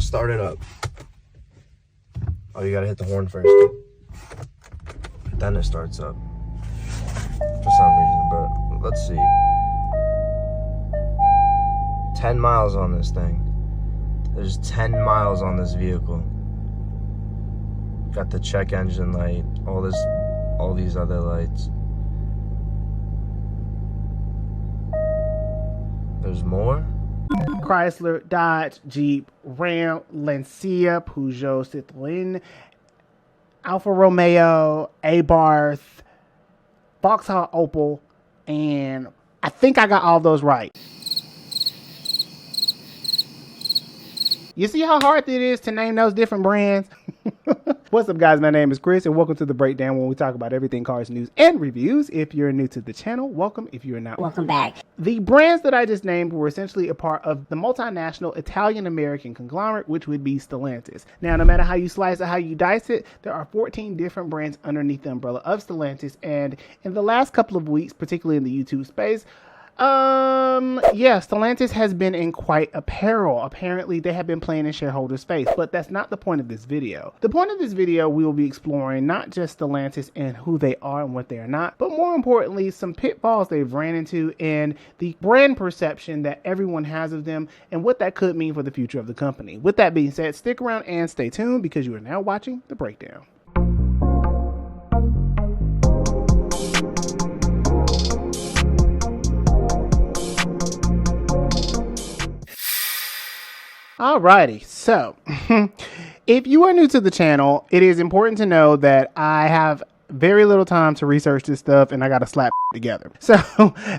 start it up. Oh, you gotta hit the horn first. Then it starts up. For some reason, but let's see. 10 miles on this thing. There's 10 miles on this vehicle. Got the check engine light, all these other lights. There's more? Chrysler, Dodge, Jeep, Ram, Lancia, Peugeot, Citroën, Alfa Romeo, Abarth, Vauxhall, Opel, and I think I got all those right. You see how hard it is to name those different brands? What's up, guys? My name is Chris, and welcome to the Breakdown, where we talk about everything cars, news, and reviews. If you're new to the channel, welcome. If you're not, welcome back. The brands that I just named were essentially a part of the multinational Italian-American conglomerate, which would be Stellantis. Now, no matter how you slice it, how you dice it, there are 14 different brands underneath the umbrella of Stellantis, and in the last couple of weeks, particularly in the YouTube space, Stellantis has been in quite a peril. Apparently, they have been playing in shareholders' face, but that's not the point of this video. The point of this video, we will be exploring not just Stellantis and who they are and what they are not, but more importantly, some pitfalls they've ran into and the brand perception that everyone has of them and what that could mean for the future of the company. With that being said, stick around and stay tuned because you are now watching The Breakdown. Alrighty, so if you are new to the channel, it is important to know that I have very little time to research this stuff and I gotta slap together. So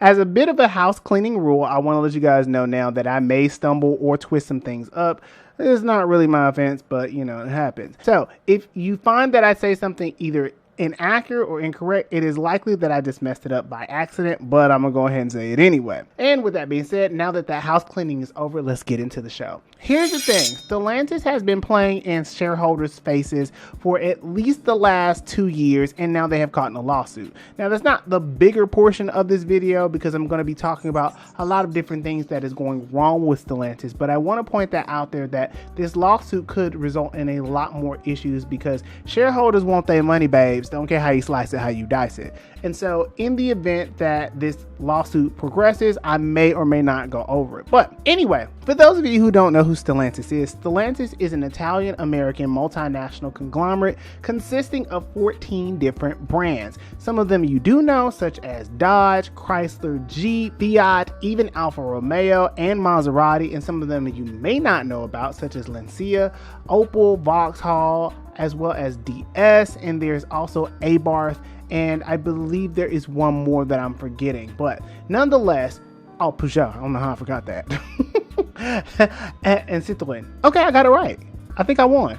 as a bit of a house cleaning rule, I want to let you guys know now that I may stumble or twist some things up. It's not really my offense, but you know, it happens. So if you find that I say something either inaccurate or incorrect, it is likely that I just messed it up by accident, but I'm gonna go ahead and say it anyway. And with that being said, now that that house cleaning is over, let's get into the show. Here's the thing, Stellantis has been playing in shareholders' faces for at least the last 2 years, and now they have caught in a lawsuit. Now that's not the bigger portion of this video because I'm going to be talking about a lot of different things that is going wrong with Stellantis, but I want to point that out there that this lawsuit could result in a lot more issues because shareholders want their money, babes. Don't care how you slice it, how you dice it. And so in the event that this lawsuit progresses, I may or may not go over it. But anyway, for those of you who don't know who Stellantis is an Italian-American multinational conglomerate consisting of 14 different brands. Some of them you do know, such as Dodge, Chrysler, Jeep, Fiat, even Alfa Romeo and Maserati, and some of them you may not know about, such as Lancia, Opel, Vauxhall, as well as DS, and there's also Abarth, and I believe there is one more that I'm forgetting, but nonetheless, oh, Peugeot, I don't know how I forgot that. and Citroën. Okay, I got it right. I think I won.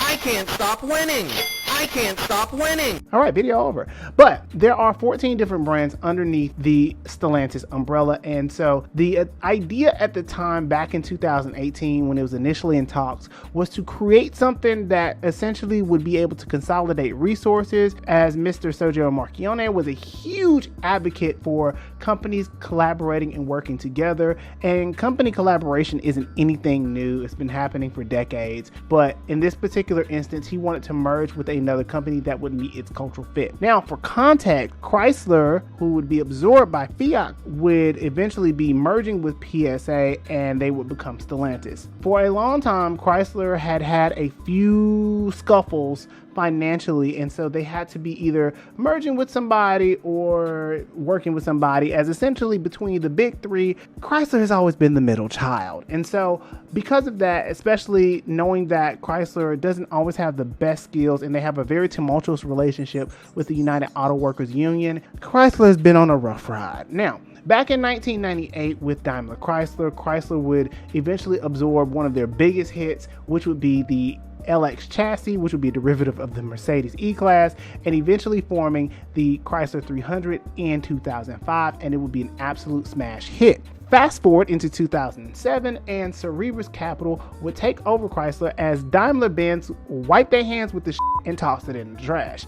I can't stop winning. I can't stop winning. All right, video over. But there are 14 different brands underneath the Stellantis umbrella. And so the idea at the time back in 2018, when it was initially in talks, was to create something that essentially would be able to consolidate resources, as Mr. Sergio Marchionne was a huge advocate for companies collaborating and working together. And company collaboration isn't anything new. It's been happening for decades. But in this particular instance, he wanted to merge with another company that would meet its cultural fit. Now, for context, Chrysler, who would be absorbed by Fiat, would eventually be merging with PSA and they would become Stellantis. For a long time, Chrysler had a few scuffles financially, and so they had to be either merging with somebody or working with somebody, as essentially between the big three, Chrysler has always been the middle child. And so because of that, especially knowing that Chrysler doesn't always have the best skills and they have a very tumultuous relationship with the United Auto Workers Union, Chrysler has been on a rough ride. Now, back in 1998 with Daimler Chrysler would eventually absorb one of their biggest hits, which would be the LX chassis, which would be a derivative of the Mercedes E-Class, and eventually forming the Chrysler 300 in 2005, and it would be an absolute smash hit. Fast forward into 2007, and Cerebras Capital would take over Chrysler as Daimler-Benz wiped their hands with the and tossed it in the trash.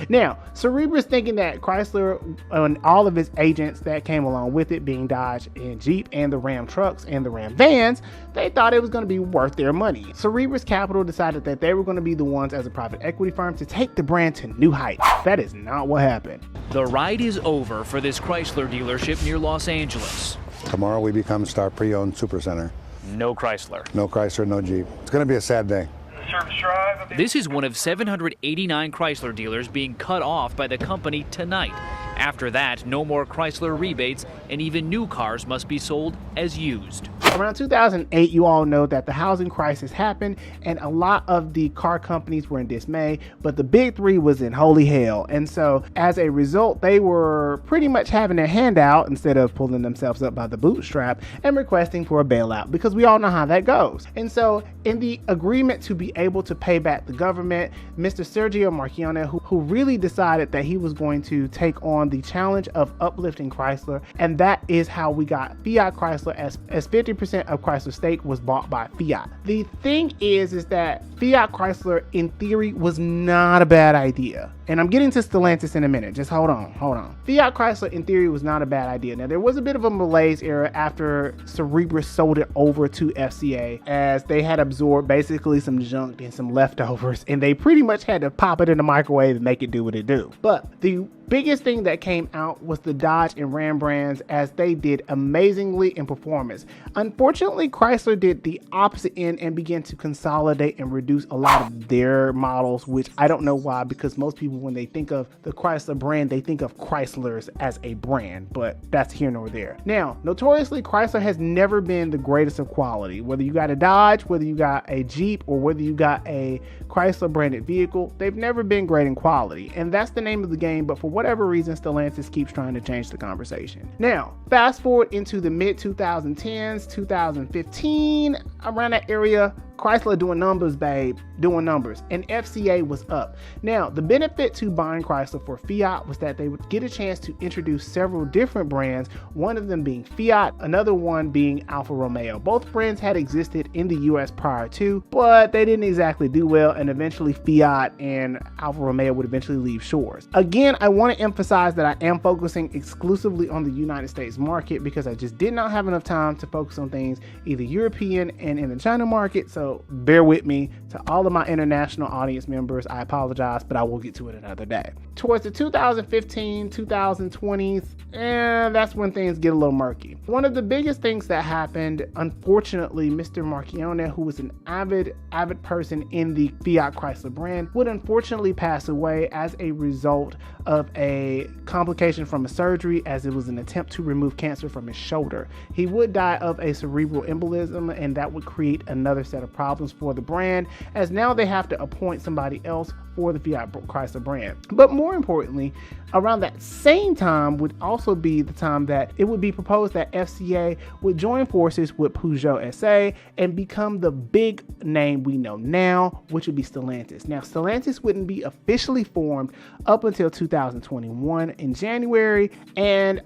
Now, Cerebra's thinking that Chrysler and all of its agents that came along with it, being Dodge and Jeep and the Ram trucks and the Ram vans, they thought it was going to be worth their money. Cerebra's Capital decided that they were going to be the ones as a private equity firm to take the brand to new heights. That is not what happened. The ride is over for this Chrysler dealership near Los Angeles. Tomorrow we become Star Pre-Owned Supercenter. No Chrysler. No Chrysler, no Jeep. It's going to be a sad day. This is one of 789 Chrysler dealers being cut off by the company tonight. After that, no more Chrysler rebates, and even new cars must be sold as used. Around 2008, you all know that the housing crisis happened and a lot of the car companies were in dismay, but the big three was in holy hell. And so as a result, they were pretty much having their hand out instead of pulling themselves up by the bootstrap and requesting for a bailout, because we all know how that goes. And so in the agreement to be able to pay back the government, Mr. Sergio Marchionne, who really decided that he was going to take on the challenge of uplifting Chrysler, and that is how we got Fiat Chrysler, as 50% of Chrysler's stake was bought by Fiat. The thing is that Fiat Chrysler in theory was not a bad idea. And I'm getting to Stellantis in a minute. Just hold on. Fiat Chrysler in theory was not a bad idea. Now there was a bit of a malaise era after Cerebra sold it over to FCA, as they had absorbed basically some junk and some leftovers, and they pretty much had to pop it in the microwave and make it do what it do. But the biggest thing that came out was the Dodge and Ram brands, as they did amazingly in performance. Unfortunately, Chrysler did the opposite end and began to consolidate and reduce a lot of their models, which I don't know why, because most people, when they think of the Chrysler brand, they think of Chryslers as a brand, but that's here nor there. Now, notoriously, Chrysler has never been the greatest of quality. Whether you got a Dodge, whether you got a Jeep, or whether you got a Chrysler branded vehicle, they've never been great in quality, and that's the name of the game. But for whatever reason, Stellantis keeps trying to change the conversation. Now, fast forward into the mid 2010s, 2015, around that area, Chrysler doing numbers, babe, doing numbers, and FCA was up. Now, the benefit to buying Chrysler for Fiat was that they would get a chance to introduce several different brands, one of them being Fiat, another one being Alfa Romeo. Both brands had existed in the US prior to, but they didn't exactly do well, and eventually Fiat and Alfa Romeo would eventually leave shores. Again, I want to emphasize that I am focusing exclusively on the United States market, because I just did not have enough time to focus on things either European and in the China market, so bear with me. To all of my international audience members, I apologize, but I will get to it another day. Towards the 2015, 2020s, that's when things get a little murky. One of the biggest things that happened, unfortunately, Mr. Marchionne, who was an avid person in the Fiat Chrysler brand, would unfortunately pass away as a result of a complication from a surgery, as it was an attempt to remove cancer from his shoulder. He would die of a cerebral embolism, and that would create another set of problems for the brand, as now they have to appoint somebody else for the Fiat Chrysler brand. But more importantly, around that same time would also be the time that it would be proposed that FCA would join forces with Peugeot SA and become the big name we know now, which would be Stellantis. Now, Stellantis wouldn't be officially formed up until 2021 in January, and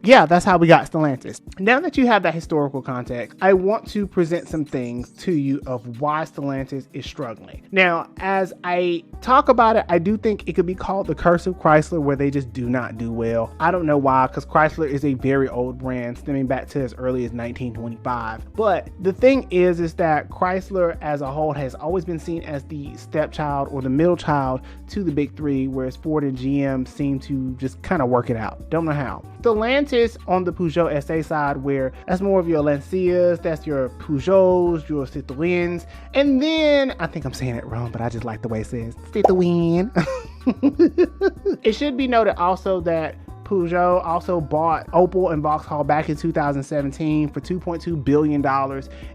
yeah, that's how we got Stellantis. Now that you have that historical context, I want to present some things to you of why Stellantis is struggling. Now, as I talk about it, I do think it could be called the curse of Chrysler, where they just do not do well. I don't know why, because Chrysler is a very old brand, stemming back to as early as 1925. But the thing is that Chrysler as a whole has always been seen as the stepchild or the middle child to the big three, whereas Ford and GM seem to just kind of work it out. Don't know how. Stellantis on the Peugeot SA side, where that's more of your Lancias, that's your Peugeots, your Citroëns, and then, I think I'm saying it wrong, but I just like the way it says, Citroën. It should be noted also that Peugeot also bought Opel and Vauxhall back in 2017 for $2.2 billion.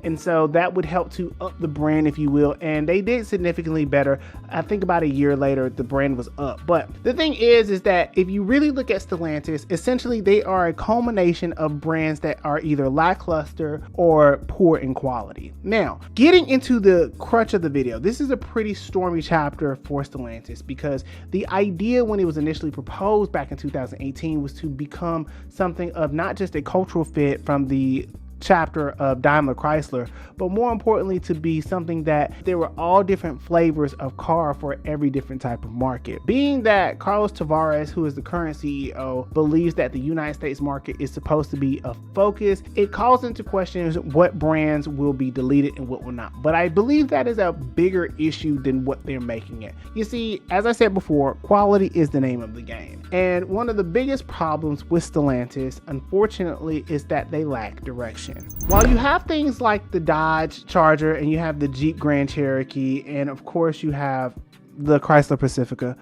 And so that would help to up the brand, if you will. And they did significantly better. I think about a year later, the brand was up. But the thing is that if you really look at Stellantis, essentially they are a culmination of brands that are either lackluster or poor in quality. Now, getting into the crutch of the video, this is a pretty stormy chapter for Stellantis, because the idea when it was initially proposed back in 2018 was to become something of not just a cultural fit from the chapter of Daimler Chrysler, but more importantly to be something that there were all different flavors of car for every different type of market. Being that Carlos Tavares, who is the current CEO, believes that the United States market is supposed to be a focus, it calls into question what brands will be deleted and what will not. But I believe that is a bigger issue than what they're making it. You see, as I said before, quality is the name of the game. And one of the biggest problems with Stellantis, unfortunately, is that they lack direction. While you have things like the Dodge Charger and you have the Jeep Grand Cherokee, and of course you have the Chrysler Pacifica,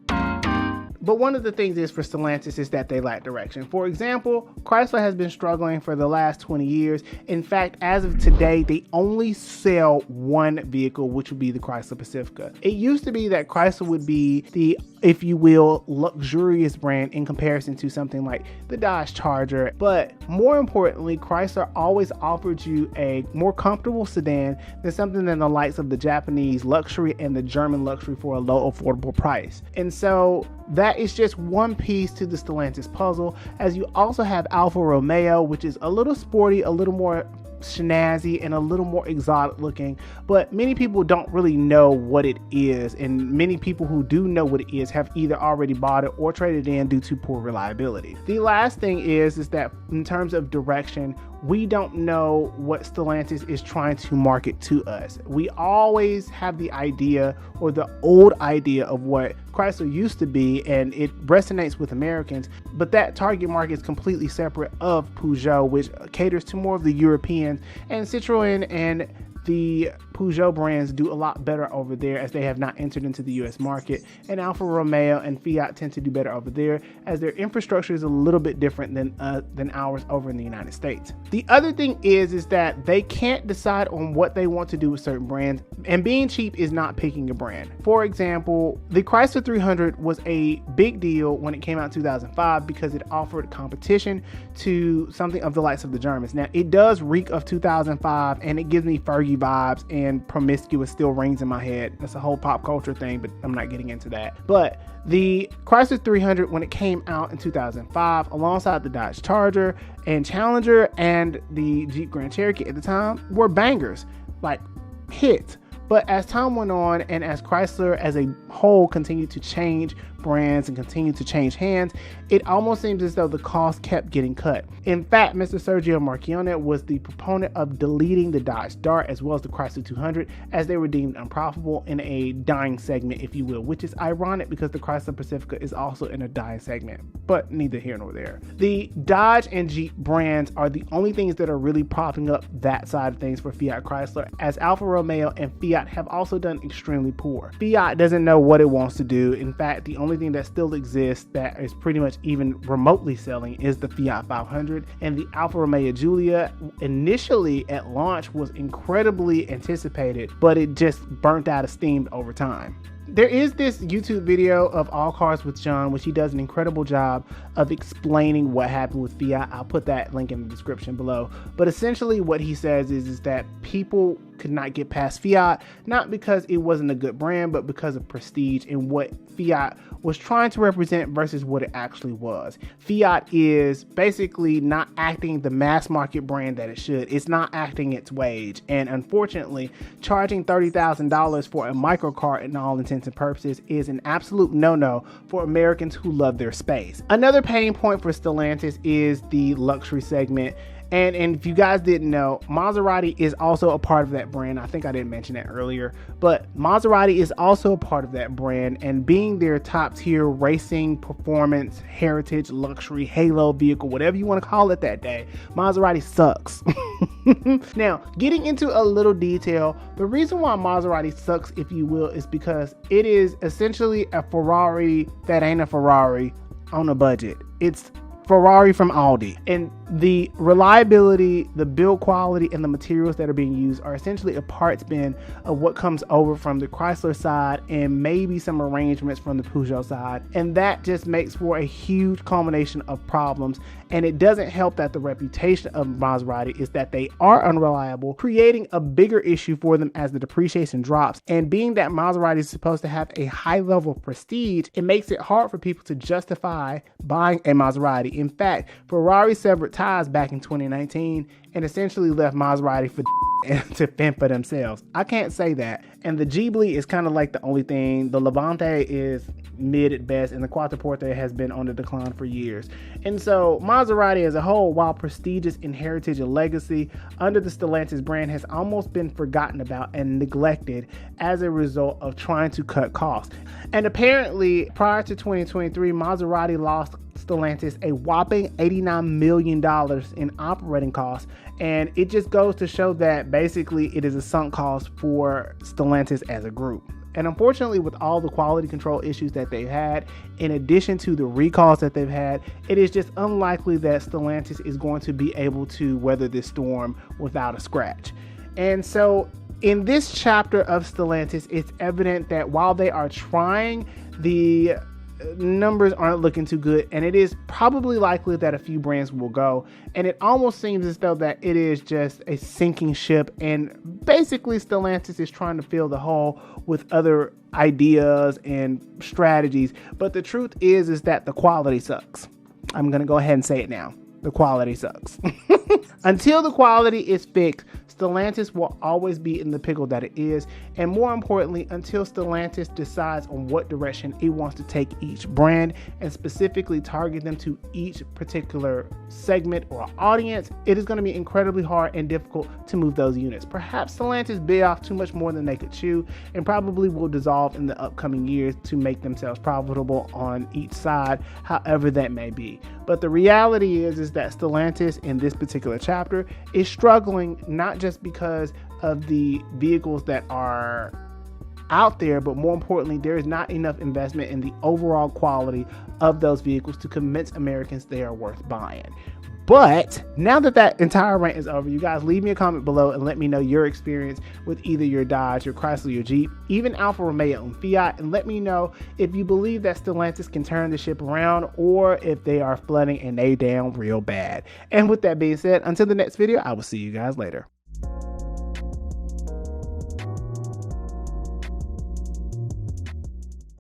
but one of the things is for Stellantis is that they lack direction. For example, Chrysler has been struggling for the last 20 years. In fact, as of today, they only sell one vehicle, which would be the Chrysler Pacifica. It used to be that Chrysler would be the, if you will, luxurious brand in comparison to something like the Dodge Charger. But more importantly, Chrysler always offered you a more comfortable sedan than something than the likes of the Japanese luxury and the German luxury for a low affordable price. And so that is just one piece to the Stellantis puzzle, as you also have Alfa Romeo, which is a little sporty, a little more snazzy, and a little more exotic looking, but many people don't really know what it is, and many people who do know what it is have either already bought it or traded in due to poor reliability. The last thing is that in terms of direction, we don't know what Stellantis is trying to market to us. We always have the idea or the old idea of what Chrysler used to be, and it resonates with Americans, but that target market is completely separate of Peugeot, which caters to more of the Europeans, and Citroën and the Peugeot brands do a lot better over there as they have not entered into the US market, and Alfa Romeo and Fiat tend to do better over there as their infrastructure is a little bit different than ours over in the United States. The other thing is that they can't decide on what they want to do with certain brands, and being cheap is not picking a brand. For example, the Chrysler 300 was a big deal when it came out in 2005 because it offered competition to something of the likes of the Germans. Now, it does reek of 2005 and it gives me Fergie vibes, and promiscuous still rings in my head. That's a whole pop culture thing, but I'm not getting into that. But the Chrysler 300, when it came out in 2005, alongside the Dodge Charger and Challenger and the Jeep Grand Cherokee at the time, were bangers, like hits. But as time went on and as Chrysler as a whole continued to change brands and continued to change hands, it almost seems as though the cost kept getting cut. In fact, Mr. Sergio Marchionne was the proponent of deleting the Dodge Dart as well as the Chrysler 200 as they were deemed unprofitable in a dying segment, if you will, which is ironic because the Chrysler Pacifica is also in a dying segment, but neither here nor there. The Dodge and Jeep brands are the only things that are really propping up that side of things for Fiat Chrysler, as Alfa Romeo and Fiat have also done extremely poor. Fiat doesn't know what it wants to do. In fact, the only thing that still exists that is pretty much even remotely selling is the Fiat 500, and the Alfa Romeo Giulia initially at launch was incredibly anticipated, but it just burnt out of steam over time. There is this YouTube video of All Cars with John, which he does an incredible job of explaining what happened with Fiat. I'll put that link in the description below. But essentially what he says is that people could not get past Fiat, not because it wasn't a good brand, but because of prestige and what Fiat was trying to represent versus what it actually was. Fiat is basically not acting the mass market brand that it should. It's not acting its wage. And unfortunately, charging $30,000 for a microcar in all intents and purposes is an absolute no-no for Americans who love their space. Another pain point for Stellantis is the luxury segment. And if you guys didn't know, Maserati is also a part of that brand. I think I didn't mention that earlier, but Maserati is also a part of that brand, and being their top tier racing, performance, heritage, luxury, halo vehicle, whatever you want to call it that day, Maserati sucks. Now, getting into a little detail, the reason why Maserati sucks, if you will, is because it is essentially a Ferrari that ain't a Ferrari on a budget. It's Ferrari from Aldi, and the reliability, the build quality, and the materials that are being used are essentially a parts bin of what comes over from the Chrysler side and maybe some arrangements from the Peugeot side, and that just makes for a huge culmination of problems. And it doesn't help that the reputation of Maserati is that they are unreliable, creating a bigger issue for them as the depreciation drops. And being that Maserati is supposed to have a high level of prestige, it makes it hard for people to justify buying a Maserati. In fact, Ferrari severed ties back in 2019 and essentially left Maserati for to fend for themselves. I can't say that. And the Ghibli is kind of like the only thing. The Levante is mid at best, and the Quattroporte has been on the decline for years. And so Maserati as a whole, while prestigious in heritage and legacy, under the Stellantis brand has almost been forgotten about and neglected as a result of trying to cut costs. And apparently prior to 2023, Maserati lost Stellantis a whopping $89 million in operating costs, and it just goes to show that basically it is a sunk cost for Stellantis as a group. And unfortunately, with all the quality control issues that they've had, in addition to the recalls that they've had, it is just unlikely that Stellantis is going to be able to weather this storm without a scratch. And so in this chapter of Stellantis, it's evident that while they are trying, the numbers aren't looking too good, and it is probably likely that a few brands will go, and it almost seems as though that it is just a sinking ship, and basically Stellantis is trying to fill the hole with other ideas and strategies. But the truth is that the quality sucks. I'm gonna go ahead and say it now. The quality sucks. Until the quality is fixed, Stellantis will always be in the pickle that it is, and more importantly, until Stellantis decides on what direction it wants to take each brand and specifically target them to each particular segment or audience, it is going to be incredibly hard and difficult to move those units. Perhaps Stellantis bit off too much more than they could chew and probably will dissolve in the upcoming years to make themselves profitable on each side, however that may be. But the reality is that Stellantis in this particular chapter is struggling, not just because of the vehicles that are out there, but more importantly, there is not enough investment in the overall quality of those vehicles to convince Americans they are worth buying. But now that that entire rant is over, you guys leave me a comment below and let me know your experience with either your Dodge, your Chrysler, your Jeep, even Alfa Romeo and Fiat, and let me know if you believe that Stellantis can turn the ship around or if they are flooding and they down real bad. And with that being said, until the next video, I will see you guys later.